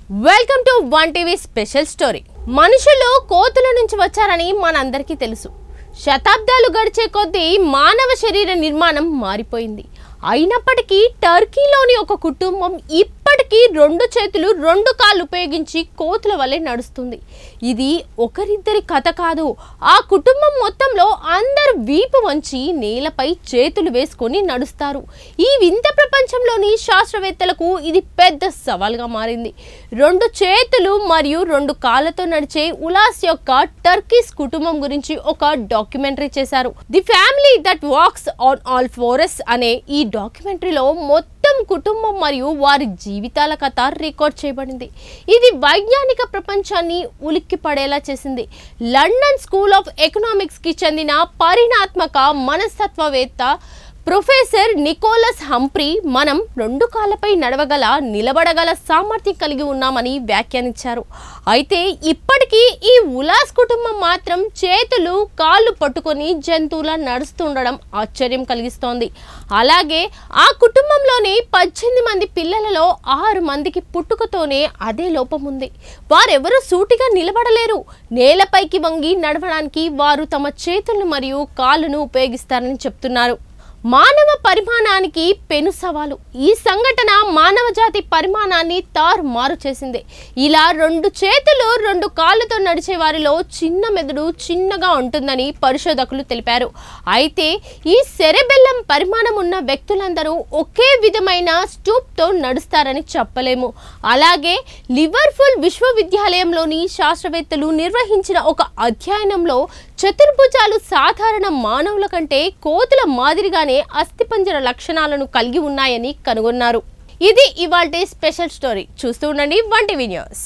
Welcome to one TV special story. మనుషులు కోతుల నుంచి వచ్చారని మనందరికీ తెలుసు. శతాబ్దాలు గడిచే కొద్దీ మానవ శరీర నిర్మాణం మారిపోయింది. అయినప్పటికీ టర్కీలోని ఒక కుటుంబం ఇప్పటికీ 2 చేతులు 2 కాళ్ళు ఉపయోగించి కోతుల వలె నడుస్తుంది. ఇది ఒకరిద్దరి కథ కాదు. ఆ కుటుంబం మొత్తంలో అందరూ వీపు వంచి నేలపై చేతులు వేసుకొని నడుస్తారు. ఈ వింత ప్రపంచంలోని శాస్త్రవేత్తలకు ఇది పెద్ద సవాల్గా మారింది. 2 చేతులు మరియు 2 కాళ్ళతో నడిచే ఉలాస్ యొక్క టర్కీస్ కుటుంబం గురించి ఒక డాక్యుమెంటరీ చేశారు. The family that wax on all force అనే ఈ డాక్యుమెంటరీలో మొత్తం కుటుంబం మరియు వారి జీవితాల కథ రికార్డ్ చేయబడింది. ఇది వైజ్ఞానిక ప్రపంచాన్ని ఉలిక్కి పడేలా చేసింది. లండన్ స్కూల్ ఆఫ్ ఎకనామిక్స్ కి చెందిన పరిణాత్మక మనస్తత్వవేత్త ప్రొఫెసర్ నికోలస్ హంఫ్రీ మనం 2 కాళ్ళపై నడవగల నిలబడగల సామర్థ్యం కలిగి ఉన్నామని వ్యాఖ్యానించారు. అయితే ఇప్పటికీ ఈ ఉలాస్ కుటుంబం మాత్రం చేతులు కాళ్ళు పట్టుకొని జంతువులా నడుస్తుండడం ఆశ్చర్యం కలిగిస్తోంది. అలాగే ఆ కుటుంబంలోని 18 మంది పిల్లలలో 6 మందికి పుట్టుకతోనే అదే లోపం ఉంది. వారెవరూ సూటిగా నిలబడలేరు. నేలపైకి వంగి నడవడానికి వారు తమ చేతులను మరియు కాళ్ళను ఉపయోగిస్తారని చెప్తున్నారు. మానవ పరిమాణానికి పెను సవాలు. ఈ సంఘటన మానవ జాతి పరిమాణాన్ని తారుమారు చేసింది. ఇలా 2 చేతులు 2 కాళ్ళతో నడిచే వారిలో చిన్న మెదడు చిన్నగా ఉంటుందని పరిశోధకులు తెలిపారు. అయితే ఈ సెరెబెల్లం పరిమాణం ఉన్న వ్యక్తులందరూ ఒకే విధమైన స్టూప్తో నడుస్తారని చెప్పలేము. అలాగే లివర్పూల్ విశ్వవిద్యాలయంలోని శాస్త్రవేత్తలు నిర్వహించిన ఒక అధ్యయనంలో చతుర్భుజాలు సాధారణ మానవుల కంటే కోతుల మాదిరిగానే అస్థిపంజర లక్షణాలను కలిగి ఉన్నాయని కనుగొన్నారు. ఇది ఇవాల్టి స్పెషల్ స్టోరీ. చూస్తూ ఉండండి వన్ టీవీ న్యూస్.